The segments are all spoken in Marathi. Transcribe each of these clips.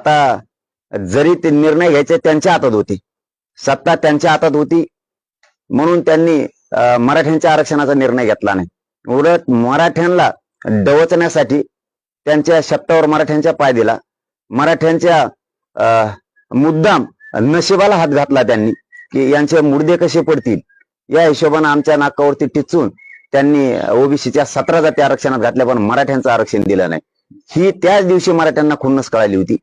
आता जरी ते निर्णय घ्यायचे त्यांच्या हातात होते, सत्ता त्यांच्या हातात होती, म्हणून त्यांनी मराठ्यांच्या आरक्षणाचा निर्णय घेतला नाही. उलट मराठ्यांना डवचण्यासाठी त्यांच्या शब्दावर मराठ्यांच्या पाय दिला. मराठ्यांच्या मुद्दाम नशिबाला हात घातला त्यांनी की यांचे मुर्दे कसे पडतील या हिशोबाने आमच्या नाकावरती टिचून त्यांनी ओबीसीच्या 17 जाती आरक्षणात घातल्या, पण मराठ्यांचं आरक्षण दिलं नाही. ही त्याच दिवशी मराठ्यांना खुन्नस कळाली होती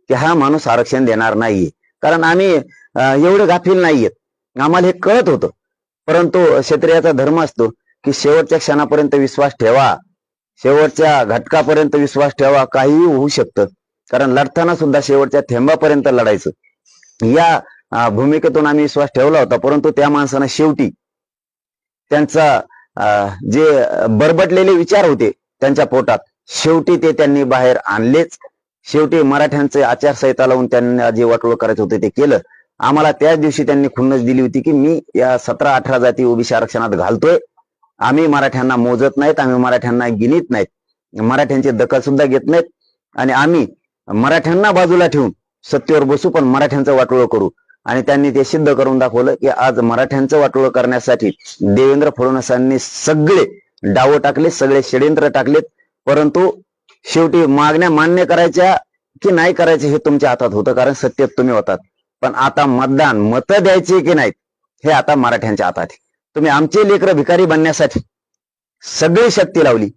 की हा माणूस आरक्षण देणार नाहीये. कारण आम्ही एवढे गाफील नाहीयेत, आम्हाला हे कळत होतं. परंतु क्षत्रियाचा धर्म असतो की शेवटच्या क्षणापर्यंत विश्वास ठेवा, शेवटच्या घटकापर्यंत विश्वास ठेवा, काहीही होऊ शकतं. कारण लढताना सुद्धा शेवटच्या थेंबापर्यंत लढायचं, या भूमिकेतून आम्ही विश्वास ठेवला होता. परंतु त्या माणसानं शेवटी त्यांचा जे बरबटलेले विचार होते त्यांच्या पोटात, शेवटी ते त्यांनी बाहेर आणलेच. शेवटी मराठ्यांचे आचारसंहिता लावून त्यांना जे वाटोळ करायचं होते ते केलं. आम्हाला त्याच दिवशी त्यांनी खुन्नस दिली होती की मी या 17-18 जाती ओबीसी आरक्षणात घालतोय, आम्ही मराठ्यांना मोजत नाहीत, आम्ही मराठ्यांना गिनीत नाहीत, मराठ्यांची दखल सुद्धा घेत नाहीत, आणि आम्ही मराठ्यांना बाजूला ठेवून सत्तेवर बसू, पण मराठ्यांचं वाटोळ करू. आणि त्यांनी ते सिद्ध करून दाखवलं की आज मराठ्यांचं वाटोळ करण्यासाठी देवेंद्र फडणवीसांनी सगळे डाव टाकले, सगळे षड्यंत्र टाकलेत. परंतु शेवटी मागण्या मान्य करायच्या की नाही करायचे हे तुमच्या हातात होतं, कारण सत्तेत तुम्ही होतात. पण आता मतदान, मतं द्यायची की नाहीत हे आता मराठ्यांच्या हातात आहे. तुम्ही आमचे लेकरं भिकारी बनण्यासाठी सगळी शक्ती लावली.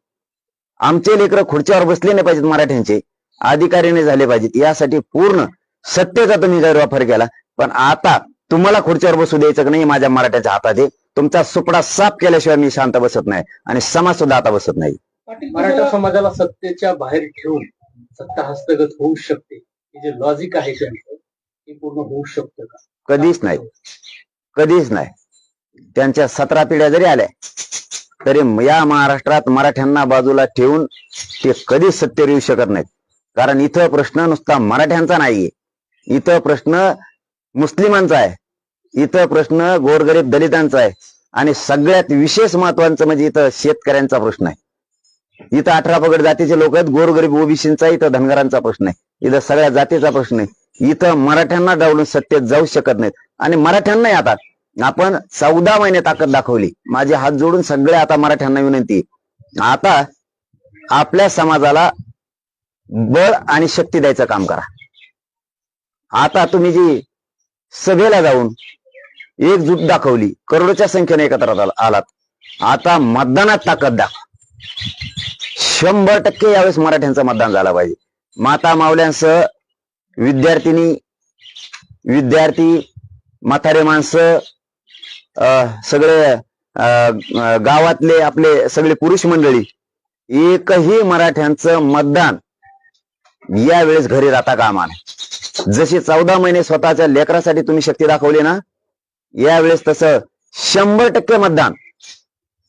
आमचे लेकरं खुर्च्यावर बसले नाही पाहिजेत, मराठ्यांचे अधिकारी नाही झाले पाहिजेत, यासाठी पूर्ण सत्तेचा तुम्ही गैरवापर केला. पण आता तुम्हाला खुर्च्यावर बसू द्यायचं नाही, माझ्या मराठ्याच्या हातात आहे. तुमचा सुपडा साफ केल्याशिवाय मी शांत बसत नाही, आणि समाज सुद्धा आता बसत नाही. मराठा समाजाला सत्तेच्या बाहेर ठेवून सत्ता हस्तगत होऊ शकते, हे जे लॉजिक आहे त्यांचं ते पूर्ण होऊ शकतं का? कधीच नाही, कधीच नाही. त्यांच्या 17 पिढ्या जरी आल्या तरी या महाराष्ट्रात मराठ्यांना बाजूला ठेवून ते कधीच सत्तेवर येऊ शकत नाहीत. कारण इथं प्रश्न नुसता मराठ्यांचा नाहीये, इथं प्रश्न मुस्लिमांचा आहे, इथं प्रश्न गोरगरीब दलितांचा आहे, आणि सगळ्यात विशेष महत्वाचं म्हणजे इथं शेतकऱ्यांचा प्रश्न आहे. इथं 18 पगड जातीचे लोक आहेत, गोरगरीब ओबीसींचा, इथं धनगरांचा प्रश्न आहे, इथं सगळ्या जातीचा प्रश्न आहे. इथं मराठ्यांना डावलून सत्तेत जाऊ शकत नाहीत. आणि मराठ्यांनाही आता आपण 14 महिने ताकद दाखवली. माझे हात जोडून सगळे आता मराठ्यांना विनंती, आता आपल्या समाजाला बळ आणि शक्ती द्यायचं काम करा. आता तुम्ही जी सभेला जाऊन एकजूट दाखवली, करोडोच्या संख्येने एकत्र आलात, आता मतदानात ताकद दाखवा. 100% यावेळेस मराठ्यांचं मतदान झालं पाहिजे. माता मावल्यांसह विद्यार्थिनी, विद्यार्थी, म्हातारे माणसं, सगळे गावातले आपले सगळे पुरुष मंडळी, एकही मराठ्यांचं मतदान यावेळेस घरी राहता कामा नये. जशी 14 महिने स्वतःच्या लेकरासाठी तुम्ही शक्ती दाखवली ना, यावेळेस तसं 100% मतदान,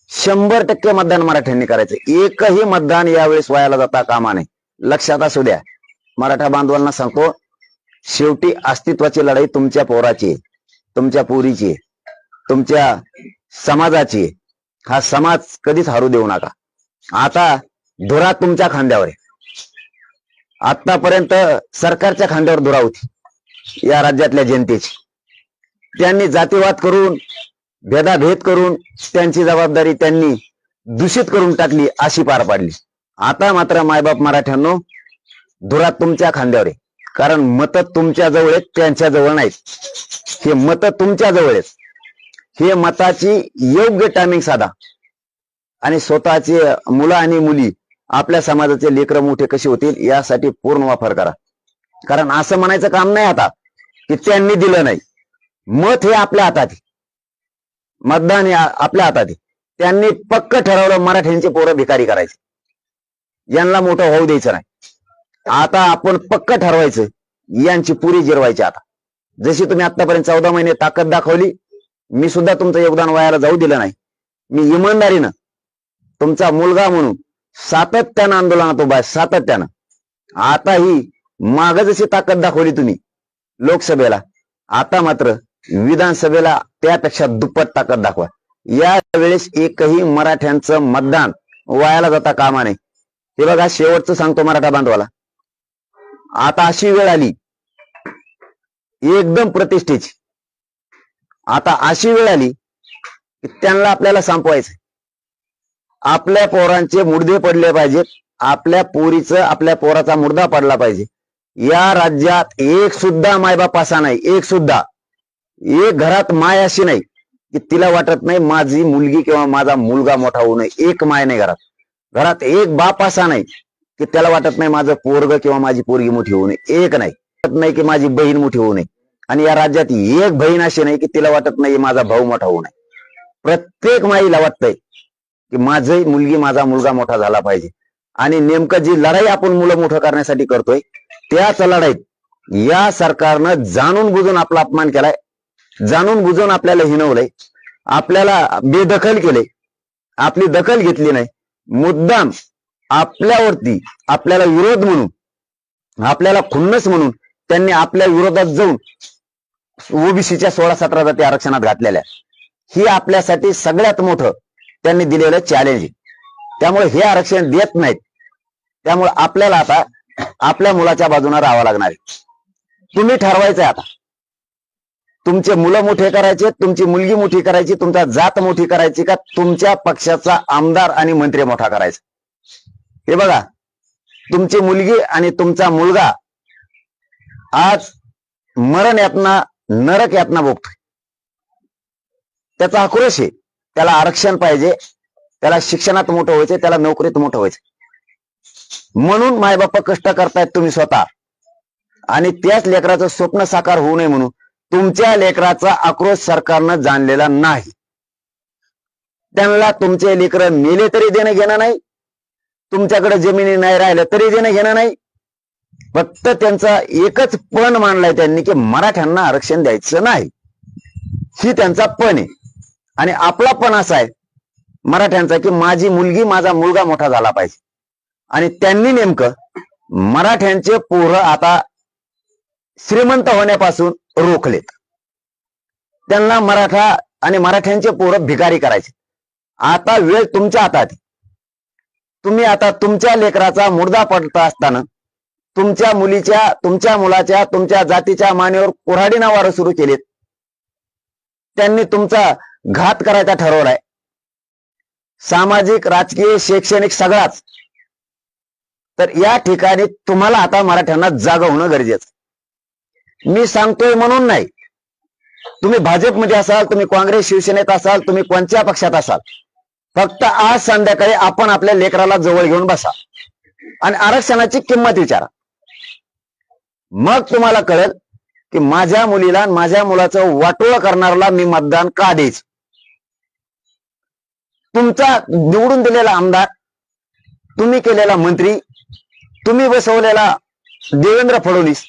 100% मतदान मराठ्यांनी करायचं. एकही मतदान यावेळेस वायाला जाता कामा नये. लक्षात असू द्या, मराठा बांधवांना सांगतो, शेवटी अस्तित्वाची लढाई तुमच्या पोराची, तुमच्या पोरीची, तुमच्या समाजाची. हा समाज कधीच हारू देऊ नका. आता धुरा तुमच्या खांद्यावर आहे. आतापर्यंत सरकारच्या खांद्यावर धुरा होती या राज्यातल्या जनतेची. त्यांनी जातीवाद करून, भेदाभेद करून त्यांची जबाबदारी त्यांनी दूषित करून टाकली, अशी पार पाडली. आता मात्र मायबाप मराठ्यांनो, धुरा तुमच्या खांद्यावर आहे. कारण मतं तुमच्या जवळ आहेत, त्यांच्या जवळ नाहीत. हे मतं तुमच्या जवळ आहेत. हे मताची योग्य टायमिंग साधा, आणि स्वतःचे मुलं आणि मुली, आपल्या समाजाचे लेकरं मोठे कसे होतील यासाठी पूर्ण वापर करा. कारण असं म्हणायचं काम नाही आता की त्यांनी दिलं नाही. मत हे आपल्या हातात आहे, मतदान हे आपल्या हातात आहे. त्यांनी पक्क ठरवलं मराठ्यांचे पोरं भिकारी करायचे, यांना मोठं होऊ द्यायचं नाही. आता आपण पक्क ठरवायचं, यांची पुरी जिरवायची. आता जशी तुम्ही आतापर्यंत 14 महिने ताकद दाखवली, मी सुद्धा तुमचं योगदान वायाला जाऊ दिलं नाही. मी इमानदारीनं तुमचा मुलगा म्हणून सातत्यानं आंदोलनात उभा आहे, सातत्यानं. आता ही माग जशी ताकद दाखवली तुम्ही लोकसभेला, आता मात्र विधानसभेला त्यापेक्षा दुप्पट ताकद दाखवा. या वेळेस एकही मराठ्यांचं मतदान वायाला जाता कामा नये. हे बघा, शेवटचं सांगतो मराठा बांधवाला, आता अशी वेळ आली एकदम प्रतिष्ठेची, आता अशी वेळ आली की त्यांना आपल्याला संपवायचं. आपल्या पोरांचे मुडदे पडले पाहिजेत, आपल्या पोराचा मुर्दा पडला पाहिजे. या राज्यात एक सुद्धा मायबाप असा नाही, एक सुद्धा, एक घरात माय अशी नाही की तिला वाटत नाही माझी मुलगी किंवा माझा मुलगा मोठा होऊ नये. एक माय नाही घरात. घरात एक बाप असा नाही की त्याला वाटत नाही माझं पोरग किंवा माझी पोरगी मोठी होऊ नये. एक नाही. वाटत नाही की माझी बहीण मोठी होऊ नये. आणि या राज्यात एक बहीण अशी नाही की तिला वाटत नाही माझा भाऊ मोठा होऊ नये. प्रत्येक माईला वाटतंय की माझी मुलगी माझा मुलगा मोठा झाला पाहिजे. आणि नेमकं जी लढाई आपण मुलं मोठं करण्यासाठी करतोय त्याच लढाईत या सरकारनं जाणून बुजून आपला अपमान केलाय, जाणून बुजून आपल्याला हिणवलंय, आपल्याला बेदखल केले, आपली दखल घेतली नाही. मुद्दाम आपल्यावरती आपल्याला विरोध म्हणून, आपल्याला खुन्नस म्हणून त्यांनी आपल्या विरोधात जाऊन ओबीसीच्या 16-17 जाती आरक्षणात घातलेल्या. ही आपल्यासाठी सगळ्यात मोठं त्यांनी दिलेलं चॅलेंज आहे. त्यामुळे हे आरक्षण देत नाहीत. त्यामुळे आपल्याला आता आपल्या मुलाच्या बाजूने राहावं लागणार आहे. तुम्ही ठरवायचंय आता, तुमचे मुलं मोठे करायचे, तुमची मुलगी मोठी करायची, तुमचा जात मोठी करायची का तुमच्या पक्षाचा आमदार आणि मंत्री मोठा करायचा. हे बघा, तुमची मुलगी आणि तुमचा मुलगा आज मरण यातना, नरक यातना भोगतोय. त्याचा आक्रोश आहे. त्याला आरक्षण पाहिजे, त्याला शिक्षणात मोठं व्हायचं, त्याला नोकरीत मोठं व्हायचं. म्हणून मायबाप कष्ट करतायत तुम्ही स्वतः. आणि त्याच लेकराचं स्वप्न साकार होऊ नये म्हणून तुमच्या लेकराचा आक्रोश सरकारनं जाणलेला नाही. त्यांना तुमचे लेकर मेले तरी देणं घेणं नाही, तुमच्याकडे जमिनी नाही राहिल्या तरी देणं घेणं नाही. फक्त त्यांचा एकच पण मांडलाय त्यांनी की मराठ्यांना आरक्षण द्यायचं नाही. ही त्यांचा पण आहे. आणि आपला पण असा आहे मराठ्यांचा की माझी मुलगी माझा मुलगा मोठा झाला पाहिजे. आणि त्यांनी नेमकं मराठ्यांचे पोरं आता श्रीमंत होण्यापासून रोखलेत. त्यांना मराठा आणि मराठ्यांचे पोरं भिकारी करायचे. आता वेळ तुमच्या हातात. तुम्ही आता तुमच्या लेकराचा मुर्दा पडता असताना तुमच्या मुलीच्या, तुमच्या मुलाच्या, तुमच्या जातीच्या मानेवर कुऱ्हाडी नावारं सुरू केलेत. त्यांनी तुमचा घात करायचा ठरवलाय. सामाजिक, राजकीय, शैक्षणिक सगळाच. तर या ठिकाणी तुम्हाला आता मराठ्यांना जागा होणं गरजेचं. मी सांगतोय म्हणून नाही. तुम्ही भाजपमध्ये असाल, तुम्ही काँग्रेस शिवसेनेत असाल, तुम्ही कोणत्या पक्षात असाल, फक्त आज संध्याकाळी आपण आपल्या लेकराला जवळ घेऊन बसा आणि आरक्षणाची किंमत विचारा. मग तुम्हाला कळेल की माझ्या मुलीला आणि माझ्या मुलाचं वाटोळं करणाऱ्याला मी मतदान का द्यायचं. तुमचा निवडून दिलेला आमदार, तुम्ही केलेला मंत्री, तुम्ही बसवलेला देवेंद्र फडणवीस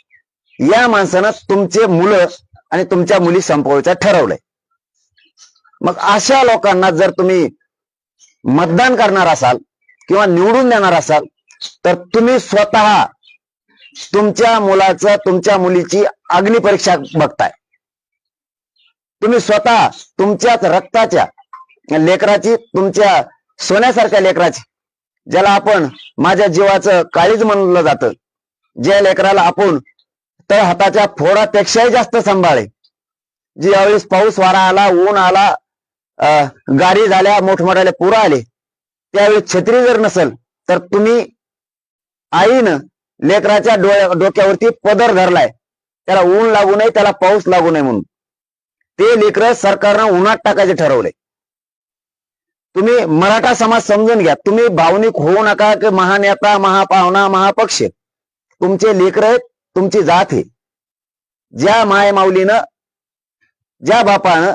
या माणसानं तुमचे मुलं आणि तुमच्या मुली संपवायचं ठरवलंय. मग अशा लोकांना जर तुम्ही मतदान करणार असाल किंवा निवडून देणार असाल तर तुम्ही स्वतः तुमच्या मुलाचं, तुमच्या मुलीची अग्निपरीक्षा बघताय. तुम्ही स्वतः तुमच्याच रक्ताच्या लेकराची, तुमच्या सोन्यासारख्या लेकराची, ज्याला आपण माझ्या जीवाचं काळीज म्हणलं जातं, ज्या लेकराला आपण तर हाताच्या फोडापेक्षाही जास्त सांभाळे, जी यावेळेस पाऊस वारा आला, ऊन आला, गाडी झाल्या, मोठमोठ्याले पूर आले, त्यावेळी छत्री जर नसेल तर तुम्ही आईनं लेकराच्या डोक्यावरती पदर धरलाय, त्याला ऊन लागू नये, त्याला पाऊस लागू नये म्हणून. ते लेकरं सरकारनं उन्हात टाकायचे ठरवले. तुम्ही मराठा समाज समजून घ्या. तुम्ही भावनिक होऊ नका की महानेता, महापावना, महापक्ष. तुमचे लेकर आहेत, तुमची जात आहे. ज्या माय माऊलीनं, ज्या बापानं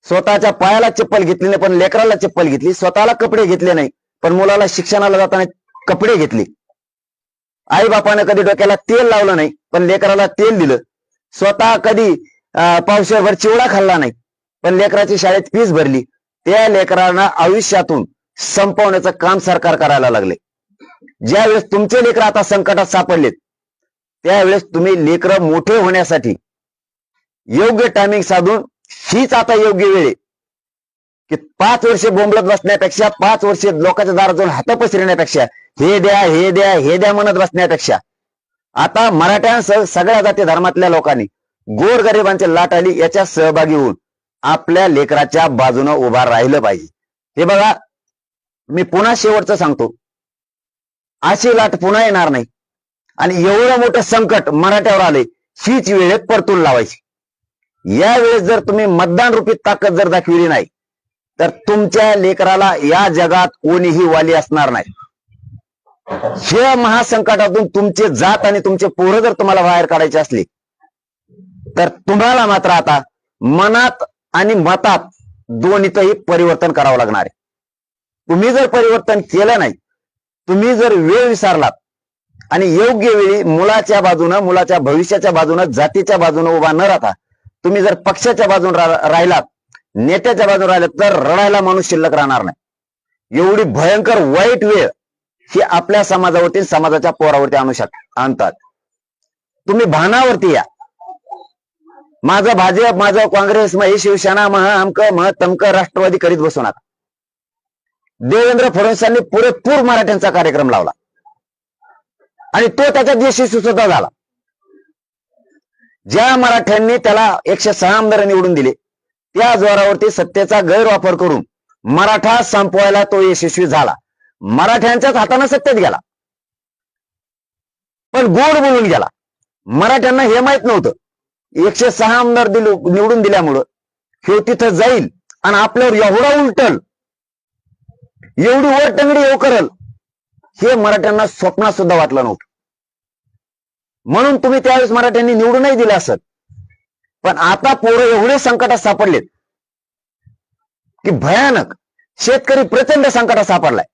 स्वतःच्या पायाला चप्पल घेतली नाही पण लेकराला चप्पल घेतली, स्वतःला कपडे घेतले नाही पण मुलाला शिक्षणाला जाताना कपडे घेतले, आई बापानं कधी डोक्याला तेल लावलं नाही पण लेकराला तेल दिलं, स्वतः कधी पावसाळ्याभर चिवडा खाल्ला नाही पण लेकराची शाळेत फीस भरली, त्या लेकरांना आयुष्यातून संपवण्याचं काम सरकार करायला लागले. ज्यावेळेस तुमचे लेकर आता संकटात सापडलेत त्यावेळेस तुम्ही लेकर मोठे होण्यासाठी योग्य टायमिंग साधून, हीच आता योग्य वेळ आहे की 5 वर्षे बोंबलत बसण्यापेक्षा, 5 वर्षे लोकांच्या दारात जाऊन हात पसरण्यापेक्षा, हे द्या, हे द्या, हे द्या म्हणत बसण्यापेक्षा आता मराठ्यांसह सगळ्या जाती धर्मातल्या लोकांनी गोरगरिबांची लाट आली याच्या सहभागी होऊन आपल्या लेकराच्या बाजूने उभा राहिलं पाहिजे. हे बघा, मी पुन्हा शेवटचं सांगतो, अशी लाट पुन्हा येणार नाही. आणि एवढं मोठं संकट मराठ्यावर आले, हीच वेळेत परतून लावायची. यावेळेस जर तुम्ही मतदान रूपी ताकद जर दाखविली नाही तर तुमच्या लेकराला या जगात कोणीही वाली असणार नाही. या महासंकटातून तुमचे जात आणि तुमचे पोरं जर तुम्हाला बाहेर काढायचे असले तर तुम्हाला मात्र आता मनात आणि मतात दोन्हीतही परिवर्तन करावं लागणार आहे. तुम्ही जर परिवर्तन केलं नाही, तुम्ही जर वेळ विसरलात आणि योग्य वेळी मुलाच्या बाजूनं, मुलाच्या भविष्याच्या बाजूनं, जातीच्या बाजूनं उभा न राहता तुम्ही जर पक्षाच्या बाजून राहिलात, नेत्याच्या बाजून राहिलात तर रडायला माणूस शिल्लक राहणार नाही. एवढी भयंकर वाईट वेळ ही आपल्या समाजावरती, समाजाच्या पोरावरती आणतात. तुम्ही भानावरती या. माझं भाजप, माझं काँग्रेस, मग शिवसेना, मह अमकं मह तमकं राष्ट्रवादी करीत बसू नका. देवेंद्र फडणवीसांनी पुरेपूर मराठ्यांचा कार्यक्रम लावला आणि तो त्याच्यात यशस्वी सुद्धा झाला. ज्या मराठ्यांनी त्याला 106 आमदार निवडून दिले त्या जोरावरती सत्तेचा गैरवापर करून मराठा संपवायला तो यशस्वी झाला. मराठ्यांच्याच हाताने सत्तेत गेला, पण गोड बोलून गेला. मराठ्यांना हे माहित नव्हतं 106 आमदार निवडून दिल्यामुळं हे तिथं जाईल आणि आपल्यावर एवढा उलटल, एवढी वर टंगडी येऊ करल, हे मराठ्यांना स्वप्नात सुद्धा वाटलं नव्हतं. म्हणून तुम्ही त्यावेळेस मराठ्यांनी निवडूनही दिले असत. पण आता पोरं एवढे संकटात सापडलेत की भयानक. शेतकरी प्रचंड संकटात सापडलाय.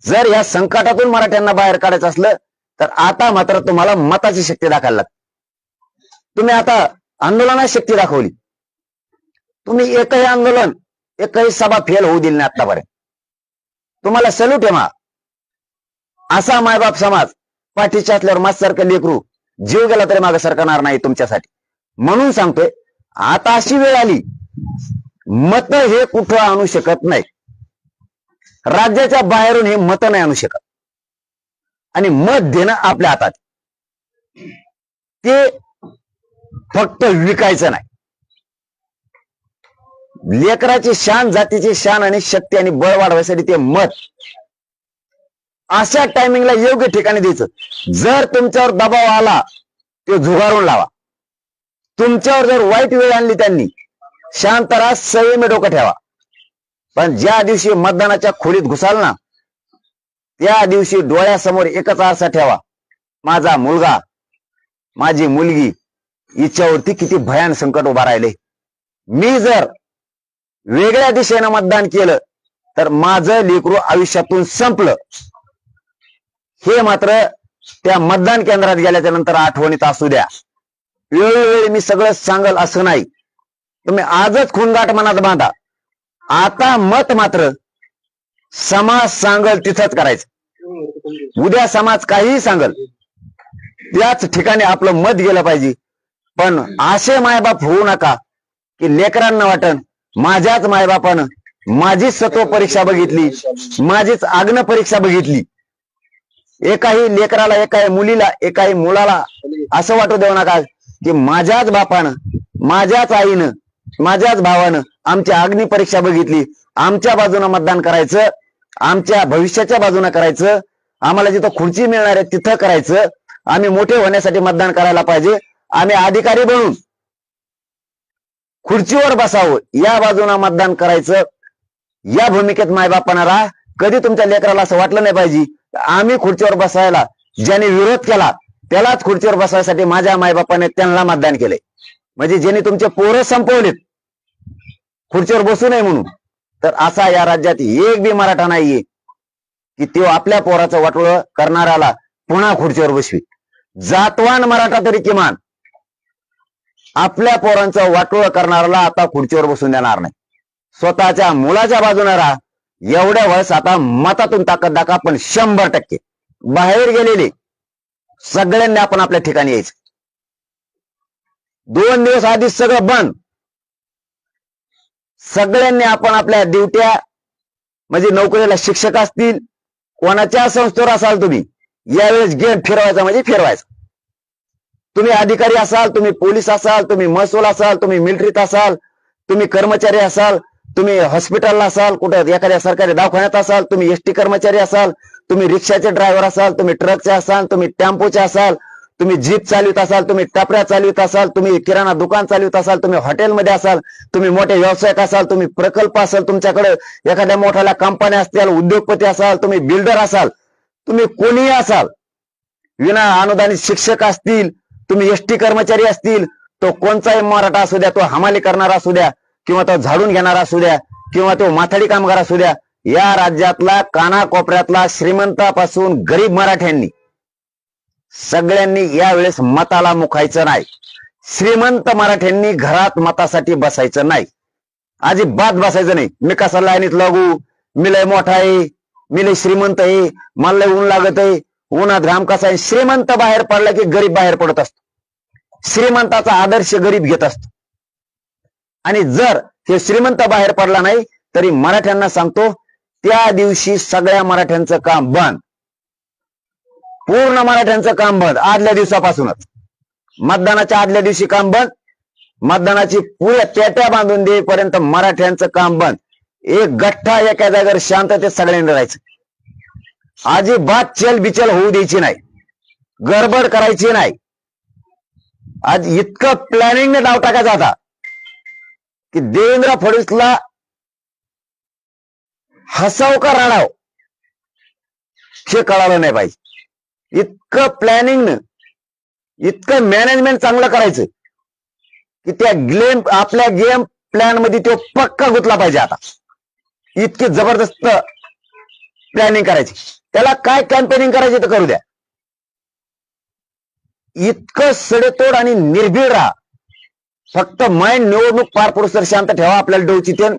जर या संकटातून मराठ्यांना बाहेर काढायचं असलं तर आता मात्र तुम्हाला मताची शक्ती दाखवायला लागते. तुम्ही आता आंदोलनात शक्ती दाखवली. तुम्ही एकही आंदोलन, एकही सभा फेल होऊ दिली नाही आतापर्यंत. तुम्हाला सल्यूट आहे. असा मायबाप समाज पाठीच्या असल्यावर माझ्यासारखं लेकरू जीव गेला तरी मागे सरकणार नाही तुमच्यासाठी. म्हणून सांगतोय, आता अशी वेळ आली, मत हे कुठं आणू शकत नाही. राज्याच्या बाहेरून हे मत नाही आणू शकत. आणि मत देणं आपल्या हातात. ते फक्त विकायचं नाही. लेकराची शान, जातीची शान आणि शक्ती आणि बळ वाढवायसाठी ते मत अशा टायमिंगला योग्य ठिकाणी द्यायचं. जर तुमच्यावर दबाव आला ते झुगारून लावा. तुमच्यावर जर वाईट वेळ आणली त्यांनी, शांत राहा, संयमी डोकं ठेवा. पण ज्या दिवशी मतदानाच्या खोलीत घुसाल ना, त्या दिवशी डोळ्यासमोर एकच आरसा ठेवा, माझा मुलगा, माझी मुलगी, हिच्यावरती किती भयान संकट उभा राहिले. मी जर वेगळ्या दिशेनं मतदान केलं तर माझं लेकरू आयुष्यातून संपलं. हे मात्र त्या मतदान केंद्रात गेल्याच्या नंतर आठवणीत असू द्या. वेळोवेळी मी सगळं सांगल असं नाही. तुम्ही आजच खूनगाठ मनात बांधा. आता मत मात्र समाज सांगल तिथंच करायचं. उद्या समाज काहीही सांगल त्याच ठिकाणी आपलं मत गेलं पाहिजे. पण असे मायबाप होऊ नका की लेकरांना वाटन माझ्याच मायबापानं माझीच सत्व परीक्षा बघितली, माझीच आग्न परीक्षा बघितली. एकाही लेकराला, एकाही मुलीला, एकाही मुलाला असं वाटू देऊ नका की माझ्याच बापानं, माझ्याच आईनं, माझ्याच भावानं आमची अग्नी परीक्षा बघितली. आमच्या बाजूने मतदान करायचं, आमच्या भविष्याच्या बाजूने करायचं, आम्हाला जिथं खुर्ची मिळणार आहे तिथं करायचं. आम्ही मोठे होण्यासाठी मतदान करायला पाहिजे. आम्ही अधिकारी बनून खुर्चीवर बसावं या बाजूने मतदान करायचं. या भूमिकेत मायबापांना राहा. कधी तुमच्या लेकराला असं वाटलं नाही पाहिजे आम्ही खुर्चीवर बसायला ज्याने विरोध केला त्यालाच खुर्चीवर बसायसाठी माझ्या मायबापाने त्यांना मतदान केलंय. म्हणजे ज्यांनी तुमचे पोरं संपवलेत खुर्चीवर बसू नये म्हणून, तर असा या राज्यात एक बी मराठा नाहीये की तो आपल्या पोराचं वाटोळं करणाऱ्याला पुन्हा खुर्चीवर बसवी. जातवान मराठा तरी किमान आपल्या पोरांचं वाटोळं करणाऱ्याला आता खुर्चीवर बसून देणार नाही. स्वतःच्या मुलाच्या बाजूने राहा. एवढ्या वेळेस आता मतातून ताकद दाखवा. पण 100% बाहेर गेलेले सगळ्यांनी आपण आपल्या ठिकाणी यायचं. 2 दिवस आधीच सगळं बंद. सगळ्यांनी आपण आपल्या ड्युट्या, म्हणजे नोकरीला शिक्षक असतील, कोणाच्या संस्थेवर असाल तुम्ही, यावेळेस गेम फिरवायचा म्हणजे फिरवायचा. तुम्ही अधिकारी असाल, तुम्ही पोलीस असाल, तुम्ही महसूल असाल, तुम्ही मिलिटरीत असाल, तुम्ही कर्मचारी असाल, तुम्ही हॉस्पिटलला असाल, कुठे एखाद्या सरकारी दवाखान्यात असाल, तुम्ही एसटी कर्मचारी असाल, तुम्ही रिक्षाचे ड्रायव्हर असाल, तुम्ही ट्रकचे असाल, तुम्ही टेम्पोचे असाल, तुम्ही जीप चालवित असाल, तुम्ही टपऱ्या चालवित असाल, तुम्ही किराणा दुकान चालवित असाल, तुम्ही हॉटेलमध्ये असाल, तुम्ही मोठे व्यावसायिक असाल, तुम्ही प्रकल्प असाल, तुमच्याकडे एखाद्या मोठ्या कंपन्या असतील, उद्योगपती असाल, तुम्ही बिल्डर असाल, तुम्ही कोणीही असाल, विना अनुदानित शिक्षक असतील, तुम्ही एसटी कर्मचारी असतील, तो कोणताही मराठा असू द्या, तो हमाली करणारा असू द्या, किंवा तो झाडून घेणारा असू द्या, किंवा तो माथाडी कामगार असू द्या, या राज्यातला कानाकोपऱ्यातला श्रीमंतापासून गरीब मराठ्यांनी सगळ्यांनी यावेळेस मताला मुखायचं नाही. श्रीमंत मराठ्यांनी घरात मतासाठी बसायचं नाही, अजिबात बसायचं नाही. मी कसा लाईनीत लागू, मी लय मोठा आहे, मी लय श्रीमंत आहे, मला लय ऊन लागत आहे, उन्हात घाम कसा आहे. श्रीमंत बाहेर पडला की गरीब बाहेर पडत असतो. श्रीमंताचा आदर्श गरीब घेत असतो. आणि जर हे श्रीमंत बाहेर पडला नाही तरी मराठ्यांना सांगतो, त्या दिवशी सगळ्या मराठ्यांचं काम बंद, पूर्ण मराठ्यांचं काम बंद. आदल्या दिवसापासूनच, मतदानाच्या आदल्या दिवशी काम बंद, मतदानाची पुऱ्या पेट्या बांधून देईपर्यंत मराठ्यांचं काम बंद. एक गठ्ठा एका जागेवर शांततेत सगळ्यांनी राहायचं. अजिबात चलबिचल होऊ द्यायची नाही, गडबड करायची नाही. आज इतकं प्लॅनिंगने डाव टाकायचा होता की देवेंद्र फडणवीसला हसाव का रडाव हे कळालं नाही पाहिजे. इतकं प्लॅनिंगनं, इतकं मॅनेजमेंट चांगलं करायचं की त्या आपल्या गेम प्लॅन मध्ये तो पक्का गुंतला पाहिजे. आता इतकी जबरदस्त प्लॅनिंग करायची, त्याला काय कॅम्पेनिंग करायची तर करू द्या. इतकं सडेतोड आणि निर्भीड राहा. फक्त माइंड निवडणूक पार पडूस शांत ठेवा. आपल्याला डोळची ते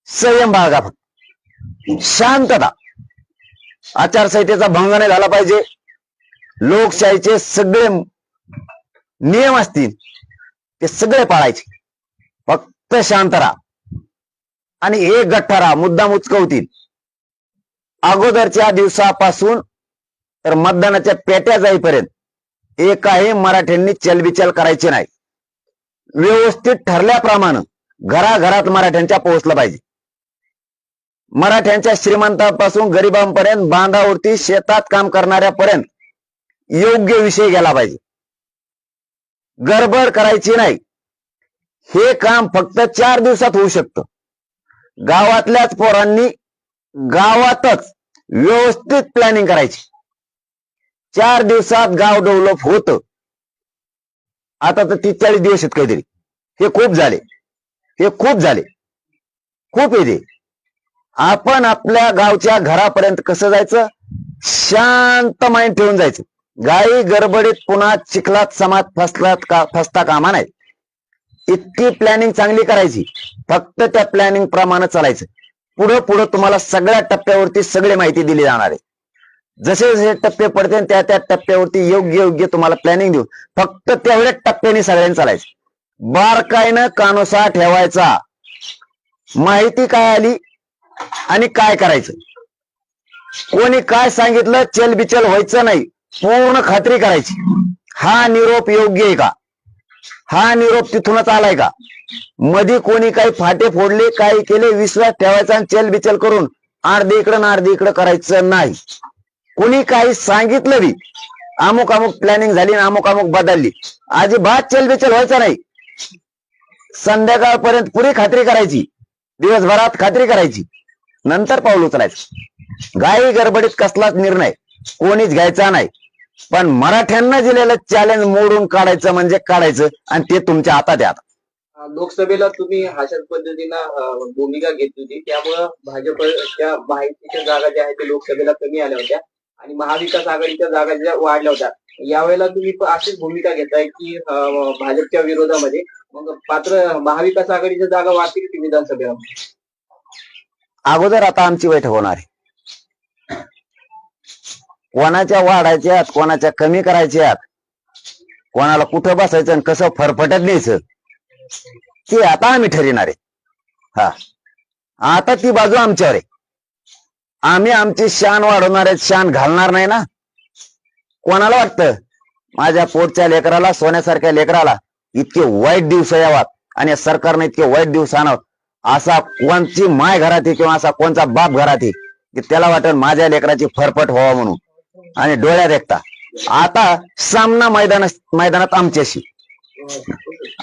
संयम बाळगा, फक्त शांतता. आचारसंहितेचा भंग नाही झाला पाहिजे. लोकशाहीचे सगळे नियम असतील ते सगळे पाळायचे. फक्त शांत राहा आणि एक गठ्ठा राहा. मुद्दाम उचकवतील. अगोदरच्या दिवसापासून तर मतदानाच्या पेट्या जाईपर्यंत एकाही मराठ्यांनी चलबिचल करायची नाही. व्यवस्थित ठरल्याप्रमाणे घराघरात मराठ्यांच्या पोहोचलं पाहिजे. मराठ्यांच्या श्रीमंतापासून गरिबांपर्यंत, बांधावरती शेतात काम करणाऱ्यापर्यंत योग्य विषय गेला पाहिजे. गडबड करायची नाही. हे काम फक्त 4 दिवसात होऊ शकतं. गावातल्याच पोरांनी गावातच व्यवस्थित प्लॅनिंग करायची. 4 दिवसात गाव डेव्हलप होतं. आता तर 30-40 दिवस आहेत काहीतरी. हे खूप झाले, हे खूप झाले, खूप येते. आपण आपल्या गावच्या घरापर्यंत कसं जायचं, शांत माइंड ठेवून जायचं. गाई गडबडीत पुन्हा चिखलात समात फसता कामा नाही. इतकी प्लॅनिंग चांगली करायची. फक्त त्या प्लॅनिंग प्रमाणे चालायचं. पुढं पुढं तुम्हाला सगळ्या टप्प्यावरती सगळी माहिती दिली जाणार आहे. जसे जसे टप्पे पडते त्या त्या टप्प्यावरती योग्य योग्य तुम्हाला प्लॅनिंग देऊ. फक्त तेवढ्या टप्प्याने सगळ्यांनी चालायचं. बारकाईनं कानोसा ठेवायचा. माहिती काय आली आणि काय करायचं, कोणी काय सांगितलं चलबिचल व्हायचं नाही. पूर्ण खात्री करायची. हा निरोप योग्य आहे का, हा निरोप तिथूनच आलाय का, मध्ये कोणी काही फाटे फोडले, काही केले, विश्वास ठेवायचा आणि चलबिचल करून अर्धे इकडं ना अर्धे इकडं करायचं नाही. कोणी काही सांगितलं बी, अमुक अमुक प्लॅनिंग झाली आणि अमुक अमुक बदलली, अजिबात चलबिचल व्हायचं नाही. संध्याकाळपर्यंत पुरी खात्री करायची, दिवसभरात खात्री करायची, नंतर पाऊल उचलायचं. घाई गडबडीत कसलाच निर्णय कोणीच घ्यायचा नाही. पण मराठ्यांना दिलेलं चॅलेंज मोडून काढायचं म्हणजे काढायचं, आणि ते तुमच्या हातात आहे. आता लोकसभेला तुम्ही अशाच पद्धतीनं भूमिका घेतली होती, त्यामुळं भाजपच्या माहितीच्या जागा ज्या आहेत ते लोकसभेला कमी आल्या होत्या आणि महाविकास आघाडीच्या जागा ज्या वाढल्या होत्या. यावेळेला तुम्ही अशीच भूमिका घेताय की भाजपच्या विरोधामध्ये, मग पात्र महाविकास आघाडीच्या जागा वाढतील की विधानसभेला? अगोदर आता आमची बैठक होणार आहे. कोणाच्या वाढायच्यात, कोणाच्या कमी करायच्यात, कोणाला कुठं बसायचं आणि कसं फरफटत न्यायचं ते आता आम्ही ठरविणार आहे. हा, आता ती बाजू आमच्यावर आहे. आम्ही आमची शान वाढवणार आहेत, शान घालणार नाही ना. कोणाला वाटतं माझ्या पोटच्या लेकराला, सोन्यासारख्या लेकराला इतके वाईट दिवस यावात आणि या सरकारने इतके वाईट दिवस आणावं, असा कोणची माय घरात आहे किंवा असा कोणचा बाप घरात आहे की त्याला वाटेल माझ्या लेकराची फरफट व्हावा म्हणून, आणि डोळ्यात देखता आता सामना मैदानात आमच्याशी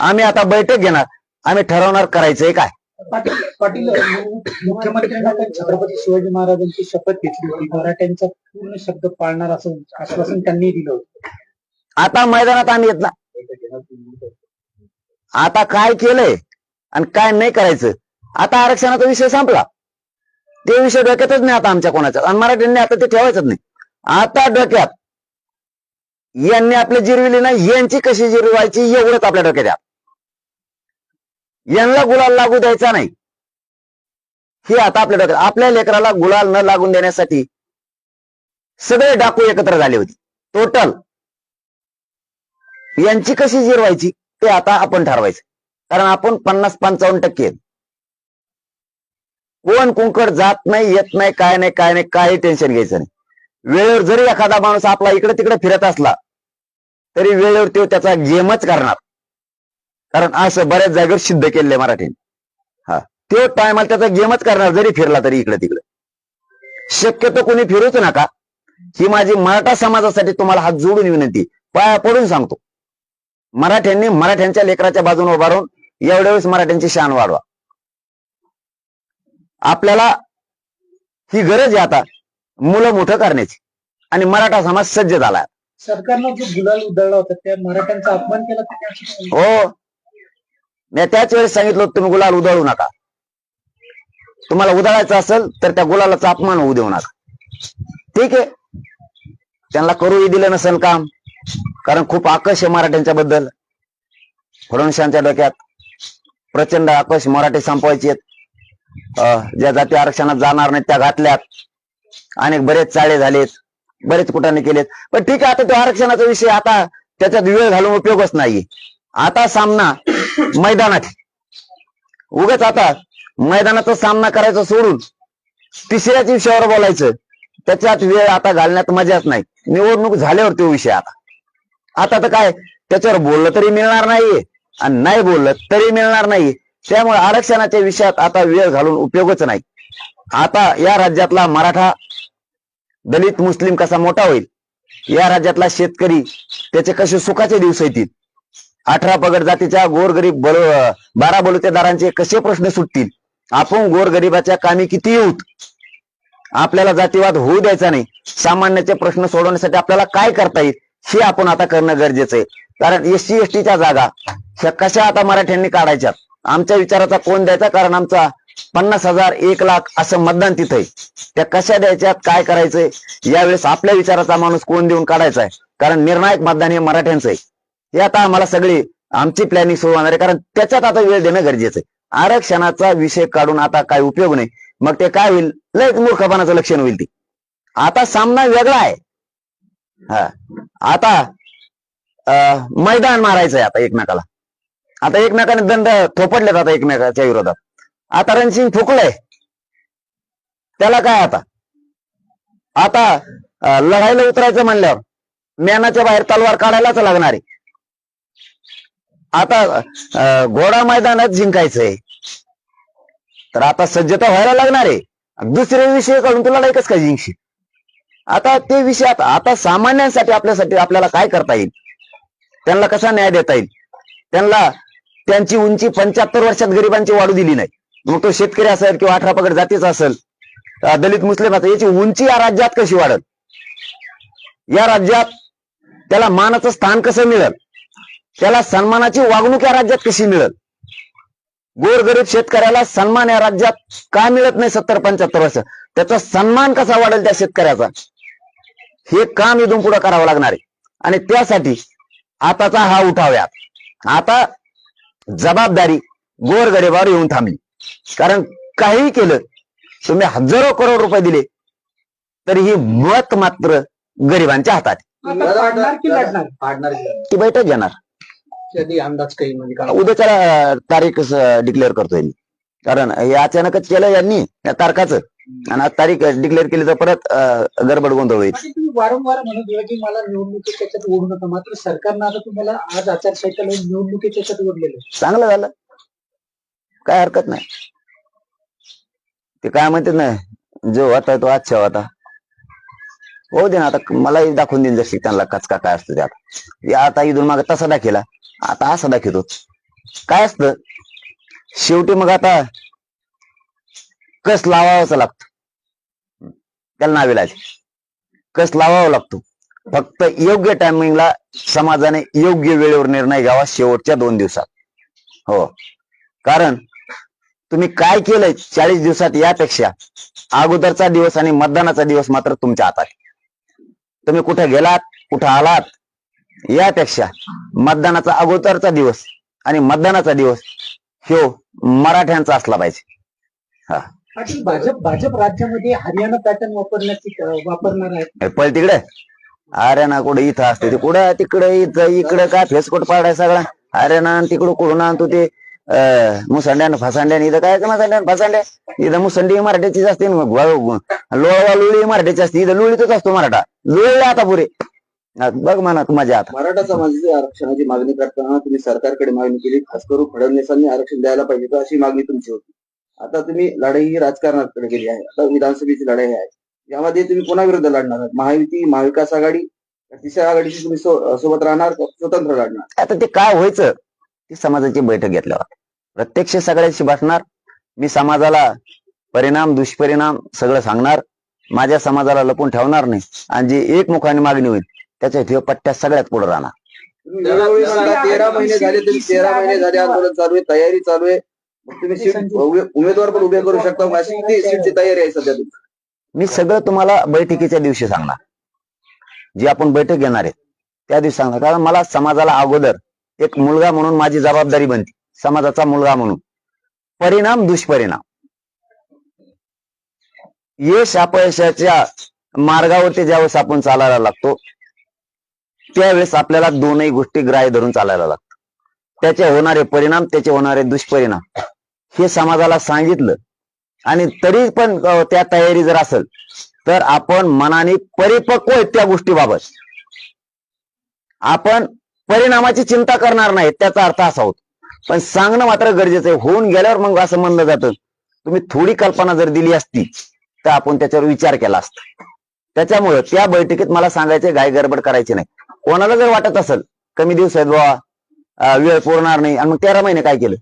आम्ही आता बैठक घेणार, आम्ही ठरवणार करायचंय काय. पाटील मुख्यमंत्र्यांना पण छत्रपती शिवाजी महाराजांची शपथ घेतली होती, मराठ्यांचा पूर्ण शब्द पाळणार असं आश्वासन त्यांनी दिलं होतं. आता मैदानात आम्ही येत ना, आता काय केलंय आणि काय नाही करायचं, आता आरक्षणाचा विषय संपला, ते विषय डोक्यातच नाही आता आमच्या कोणाच्या, आणि मराठ्यांनी आता ते ठेवायचंच नाही. आता डोक्यात यांनी आपली जिरविली नाही, यांची कशी जिरवायची एवढंच आपल्या डोक्यात आहे. यांना गुलाल लागू द्यायचा नाही हे आता आपल्या डोक्यात. आपल्या लेकराला गुलाल न लागून देण्यासाठी सगळे डाकू एकत्र झाले होते टोटल. यांची कशी जिरवायची ते आता आपण ठरवायचं, कारण आपण 50-55% कोण कुंकड जात नाही, येत नाही, काय नाही, काय नाही, काही टेन्शन घ्यायचं नाही. वेळेवर जरी एखादा माणूस आपला इकडे तिकडे फिरत असला तरी वेळेवर तो त्याचा गेमच करणार, कारण असं बऱ्याच जागेवर सिद्ध केलेलं मराठीने. हा, तो टायमाला त्याचा गेमच करणार जरी फिरला तरी इकडे तिकडे. शक्यतो कोणी फिरूच नका, ही माझी मराठा समाजासाठी तुम्हाला हात जोडून विनंती, पाया पडून सांगतो. मराठ्यांनी मराठ्यांच्या लेकराच्या बाजूने उभा राहून एवढ्या वेळेस मराठ्यांची शान वाढवा. आपल्याला ही गरज आहे आता मुलं मोठं करण्याची, आणि मराठा समाज सज्ज झाला. सरकारनं जो गुलाल उधळला होता त्या मराठ्यांचा अपमान केला त्याने. हो, मी त्याच वेळेस सांगितलं तुम्ही गुलाल उधळू नका. तुम्हाला उधळायचं असेल तर त्या गुलालाचा अपमान होऊ देऊ नका. ठीक आहे, त्यांना करूही दिलं नसेल काम, कारण खूप आकर्ष आहे मराठ्यांच्या बद्दल. फडणवीसांच्या डोक्यात प्रचंड आकर्ष, मराठी संपवायची आहेत, ज्या जाती आरक्षणात जाणार नाहीत त्या घातल्यात, अनेक बरेच चाळे झालेत, बरेच कुठाने केलेत. पण ठीक आहे, आता तो आरक्षणाचा विषय आता त्याच्यात वेळ घालून उपयोगच नाही. आता सामना मैदानात, उगाच आता मैदानाचा सामना करायचा सोडून तिसऱ्याच विषयावर बोलायचं, त्याच्यात वेळ आता घालण्यात मजाच नाही. निवडणूक झाल्यावर तो विषय आता तर काय त्याच्यावर बोललं तरी मिळणार नाही आणि नाही बोललं तरी मिळणार नाही. त्यामुळे आरक्षणाच्या विषयात आता वेळ घालून उपयोगच नाही. आता या राज्यातला मराठा, दलित, मुस्लिम कसा मोठा होईल, या राज्यातला शेतकरी त्याचे कसे सुखाचे दिवस येतील, 18 पगड जातीच्या गोरगरीब 12 बलुतेदारांचे कसे प्रश्न सुटतील, आपण गोरगरिबाच्या कामी किती येऊत, आपल्याला जातीवाद होऊ द्यायचा नाही, सामान्याचे प्रश्न सोडवण्यासाठी आपल्याला काय करता येईल हे आपण आता करणं गरजेचं आहे. कारण SC ST जागा ह्या कशा आता मराठ्यांनी काढायच्या, आमच्या विचाराचा कोण द्यायचा, कारण आमचा 50,000 1,00,000 असं मतदान तिथं आहे, त्या कशा द्यायच्यात, काय करायचंय, यावेळेस आपल्या विचाराचा माणूस कोण देऊन काढायचा आहे, कारण निर्णायक मतदान हे मराठ्यांचं आहे. हे आता आम्हाला सगळी आमची प्लॅनिंग सुरू होणार आहे, कारण त्याच्यात आता वेळ देणं गरजेचं आहे. आरक्षणाचा विषय काढून आता काय उपयोग नाही, मग ते काय होईल, लयच मूर्खपणाचं लक्षण होईल. ती आता सामना वेगळा आहे. हा, आता मैदान मारायचं आहे आता एकमेकाला, आता एकमेकाने दंड थोपडलेत आता एकमेकाच्या विरोधात. आता रणसिंग फुकलंय, त्याला काय आता लढाईला उतरायचं म्हणल्यावर म्यानाच्या बाहेर तलवार काढायलाच लागणार आहे. आता घोडा मैदानात जिंकायचंय तर आता सज्जता व्हायला लागणार आहे. दुसरे विषय काढून तुला लढाई कसं काय जिंकशी. आता ते विषय आता सामान्यांसाठी आपल्यासाठी आपल्याला काय करता येईल, त्यांना कसा न्याय देता येईल, त्यांना त्यांची उंची 75 वर्षात गरिबांची वाढू दिली नाही, मग तो शेतकरी असेल किंवा 18 पगड जातीचा असेल, दलित मुस्लिम असेल, याची उंची या राज्यात कशी वाढल, या राज्यात त्याला मानाचं स्थान कसं मिळेल, त्याला सन्मानाची वागणूक या राज्यात कशी मिळेल, गोरगरीब शेतकऱ्याला सन्मान या राज्यात का मिळत नाही 70-75 वर्ष, त्याचा सन्मान कसा वाढेल त्या शेतकऱ्याचा, हे काम इथून पुढे करावं लागणार आहे. आणि त्यासाठी आताचा हा उठाव आहे. आता जबाबदारी गोरगरिबावर येऊन थांबली, कारण काही केलं, तुम्ही हजारो करोड रुपये दिले तरी ही मत मात्र गरिबांच्या हातात. ती बैठक घेणार अंदाज काही म्हणजे उद्याच्या तारीख डिक्लेअर करतोय मी, कारण हे अचानकच केलं यांनी या तारखाचं, आणि आज तारीख डिक्लेअर केली तर परत गडबड गोंधळ होईल. तुम्ही वारंवार म्हणत होता की मला निवडणुकीच्या त्याच्यात ओढू नका, मात्र सरकारनं आता तुम्हाला आज आचारसंहिता लावून निवडणुकीच्या त्याच्यात ओढलेलं आहे. चांगलं झालं, काय हरकत नाही. ते काय म्हणतात ना, जो होता तो अच्छा होता. हो दे ना, आता मलाही दाखवून देईन जशी त्यांना कचका काय असतं ते. आता इथून मागे तसा दाखिला, आता असा दाखवतो. काय असतं शेवटी मग आता कस लावावाच लागतो, त्याला नाविलाज कस लावावा लागतो. फक्त योग्य टायमिंगला समाजाने योग्य वेळेवर निर्णय घ्यावा शेवटच्या 2 दिवसात. हो, कारण तुम्ही काय केलंय 40 दिवसात यापेक्षा अगोदरचा दिवस आणि मतदानाचा दिवस मात्र तुमच्या हातात. तुम्ही कुठे गेलात, कुठे आलात, यापेक्षा मतदानाचा अगोदरचा दिवस आणि मतदानाचा दिवस ह्यो मराठ्यांचा असला पाहिजे. हा, पाटील, भाजप राज्यामध्ये हरियाणा पॅटर्न वापरणार आहे. पळ तिकडे. अरे ना, कुठे इथं असते ते, कुठं तिकडे इथं इकडे काय फेसकोट पाडाय सगळा. अरे ना, तिकडं कुठून आणतो ते मुसंड्यानं फसांड्यानं. इथं काय मुसंड्यानं फसांड्या, इथं मुसंडी मराठ्याचीच असते, लोळवा लुळी मराठ्याची असते. इथं लुळीतच असतो मराठा. लुळले आता पुरे बघ म्हणा मजा. आता मराठा समाजाची आरक्षणाची मागणी करताना तुम्ही सरकारकडे मागणी केली, खास करून फडणवीसांनी आरक्षण द्यायला पाहिजे का अशी मागणी तुमची होती. आता तुम्ही लढाई ही राजकारणाकडे गेली आहे. आता विधानसभेची लढाई आहे, यामध्ये तुम्ही कोणाविरुद्ध लढणार आहात? महायुती, महाविकास आघाडी, तिसऱ्या आघाडीशी तुम्ही सोबत राहणार, स्वतंत्र लढणार? आता ते काय व्हायचं ती समाजाची बैठक घेतल्यावर प्रत्यक्ष सगळ्याशी बसणार. मी समाजाला परिणाम दुष्परिणाम सगळं सांगणार. माझ्या समाजाला लपून ठेवणार नाही. आणि जी एकमुखाने मागणी होईल त्याच्या पट्ट्या सगळ्यात पुढे राहणार. तुम्ही वेळोवेळी म्हणता 13 महिने झाले, तरी 13 महिने झाले आंदोलन चालू आहे, तयारी चालू आहे. मग तुम्ही उमेदवार पण उभे करू शकता. अशी किती सीटची तयारी आहे सध्या तुमची? मी सगळं तुम्हाला बैठकीच्या दिवशी सांगणार. जी आपण बैठक घेणार आहे त्या दिवशी सांगणार. कारण मला समाजाला अगोदर एक मुलगा म्हणून माझी जबाबदारी बनते. समाजाचा मुलगा म्हणून परिणाम दुष्परिणाम, यश अपयशाच्या मार्गावरती ज्यावेळेस आपण चालायला लागतो त्यावेळेस आपल्याला दोनही गोष्टी ग्राह्य धरून चालायला लागतात. त्याचे होणारे परिणाम, त्याचे होणारे दुष्परिणाम हे समाजाला सांगितलं आणि तरी पण त्या तयारी जर असेल तर आपण मनाने परिपक्व आहेत त्या गोष्टीबाबत. आपण परिणामाची चिंता करणार नाही त्याचा अर्थ असा होतो. पण सांगणं मात्र गरजेचं आहे. होऊन गेल्यावर मग असं म्हणलं जातं. तुम्ही थोडी कल्पना जर दिली असती तर आपण त्याच्यावर विचार केला असता. त्याच्यामुळे त्या बैठकीत मला सांगायचे घाई गडबड करायची नाही. कोणाला जर वाटत असेल कमी दिवस आहेत बाबा, वेळ पुरणार नाही, आणि मग 13 महिने काय केलं?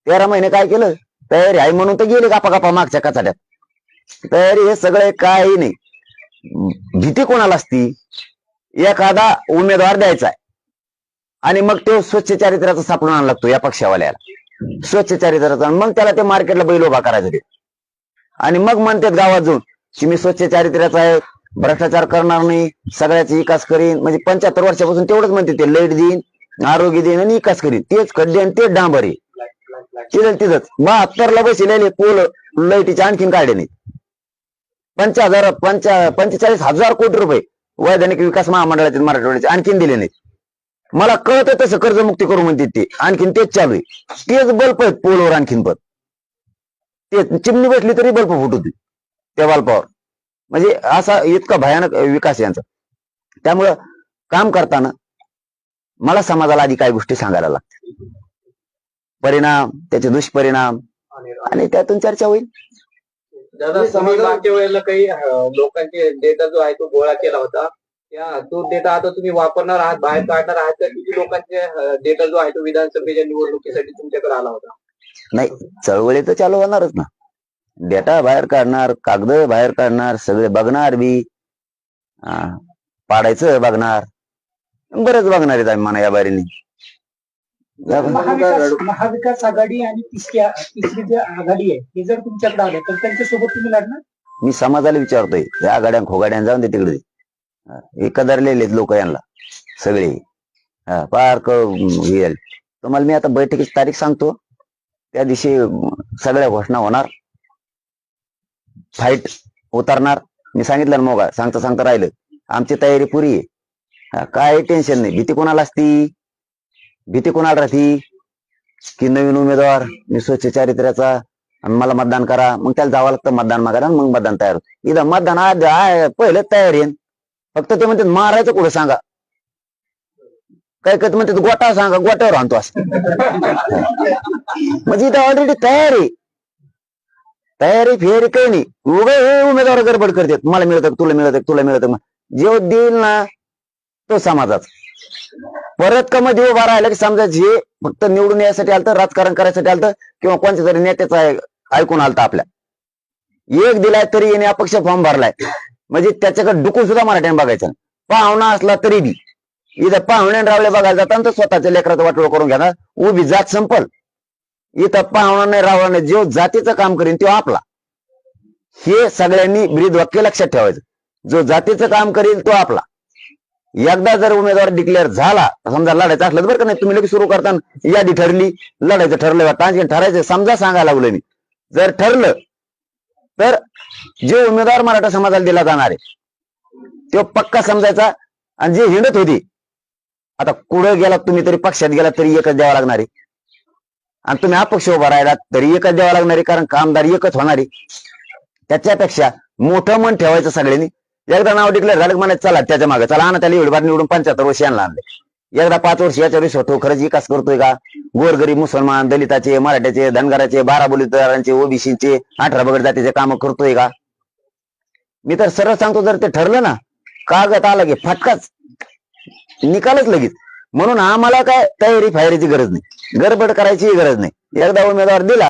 13 महिने काय केलं? तयारी आहे म्हणून तर गेले गप्पा मागच्या कचाट्यात. तयारी हे सगळे काही नाही. भीती कोणाला असती? एखादा उमेदवार द्यायचा आहे आणि मग तो स्वच्छ चारित्र्याचा सापडून आणायला लागतो या पक्षावाल्याला, स्वच्छ चारित्र्याचा. मग त्याला ते मार्केटला बैल उभा करायचा ते. आणि मग म्हणतात गावात जाऊन की मी स्वच्छ चारित्र्याचा आहे, भ्रष्टाचार करणार नाही, सगळ्याचा विकास करीन. म्हणजे 75 वर्षापासून तेवढंच म्हणते ते, लाईट देईन, आरोग्य देईन आणि विकास करीन. तेच खड्डे आणि तेच डांबर आहे. तिथंच 72ला बसलेले पोल लाईटीचे आणखीन काढले नाही. 45,000 कोटी रुपये वैधानिक विकास महामंडळातील मराठवाड्याचे आणखीन दिले नाहीत. मला कळत तसं कर्जमुक्ती करू म्हणते ते, आणखीन तेच चालू आहे. तेच बल्ब आहेत पोलवर आणखीन पण. ते चिमणी बसली तरी बल्ब फुटत त्या बल्बावर. म्हणजे असा इतका भयानक विकास यांचा. त्यामुळं काम करताना मला समाजाला आधी काही गोष्टी सांगायला लागतात, परिणाम, त्याचे दुष्परिणाम, आणि त्यातून चर्चा होईल. दादा, मागच्या वेळेला काही लोकांचे डेटा जो आहे तो गोळा केला होता. तो डेटा आता तुम्ही वापरणार आहात, बाहेर काढणार आहात तर किती लोकांचे डेटा जो आहे तो विधानसभेच्या निवडणुकीसाठी तुमच्याकडे आला होता? नाही, चळवळी तर चालू होणारच ना. डेटा बाहेर काढणार, कागद बाहेर काढणार, सगळे बघणार बी, पाडायचं बघणार, बरंच बघणार आहेत आम्ही म्हणा या बारीने. महाविकास आघाडी आणि तिसरी जी आघाडी आहे हे जर तुमच्याकडे आलं तर त्यांच्यासोबत तुम्ही लढणार? मी समाजाला विचारतोय, या आघाड्या खोगाड्या जाऊन दे तिकडे. हे कदरलेले लोक यांना सगळे पार्क येईल. तुम्हाला मी आता बैठकीची तारीख सांगतो, त्या दिवशी सगळ्या घोषणा होणार, फाईट उतरणार. मी सांगितलं ना मोगा, सांगता राहिलं. आमची तयारी पुरी आहे, काय टेन्शन नाही. भीती कोणाला असती? भीती कोणाला राहती की नवीन उमेदवार, मी स्वच्छ चारित्र्याचा आणि मला मतदान करा, मग त्याला जावं लागतं मतदान मागायला, मग मतदान तयार होतं. इथं मतदान पहिलं तयारी आहे. फक्त ते म्हणतात मारायचं कुठं सांगा, काय काय म्हणतात गोटा सांगा, गोट्यावर आणतो असं. म्हणजे इथं ऑलरेडी तयारी फेरी काही नाही. उभे हे उमेदवार गडबड करतात, मला मिळतं तुला मिळतं तुला मिळतं. जेव देईल ना तो समाजाचा. परत का मध्ये उभा राहिला की समजा जे फक्त निवडून यासाठी आलं, राजकारण करायसाठी आलं, किंवा कोणत्या तरी नेत्याचा ऐकून आलता आपल्या, एक दिलाय तरी येणे अपक्ष फॉर्म भरलाय, म्हणजे त्याच्याकडे डुकून सुद्धा मराठ्याने बघायचं. पाहुणा असला तरी बी इथं पाहुण्याने रावले बघायला जातात तर स्वतःच्या लेकराचं वाटोळ करून घेणार, उभी जात संपल. इथं पाहुणा नाही रावला नाही, जो जातीचं काम करीन तो आपला. हे सगळ्यांनी ब्रीदवाक्य लक्षात ठेवायचं. जो जातीचं काम करील तो आपला. एकदा जर उमेदवार डिक्लेअर झाला, समजा लढायचं असलं बरं का, नाही तुम्ही लगेच सुरू करताना यादी ठरली, लढायचं ठरलं वाटतं, ठरायचं समजा सांगायला लागलं मी, जर ठरलं तर जे उमेदवार मराठा समाजाला दिला जाणार आहे तो पक्का समजायचा. आणि जे हिंडत होती, आता कुठं गेलात तुम्ही तरी, पक्षात गेलात तरी एकच द्यावा लागणार आहे, आणि तुम्ही अपक्ष उभा राहिलात तरी एकच द्यावा लागणार आहे, कारण कामदार एकच होणार आहे. त्याच्यापेक्षा मोठं मन ठेवायचं सगळ्यांनी. एकदा नाव डिक्लेअर झालं म्हणायचं चला त्याच्या मागे चला, आणा त्याला एवढी निवडून 75 वर्ष यांना आणले. एकदा 5 वर्ष याच्या वर्ष होतो, खरंच विकास करतोय का? गोरगरीब मुसलमान, दलिताचे, मराठ्याचे, धनगराचे, 12 बलुतेदारांचे, ओबीसीचे, 18 बगड जातीचे काम करतोय का? मी तर सरळ सांगतो, जर ते ठरलं ना, कागद आला की फटकाच, निकालच लगेच. म्हणून आम्हाला काय तयारी फायरीची गरज नाही, गडबड करायची गरज नाही. एकदा उमेदवार दिला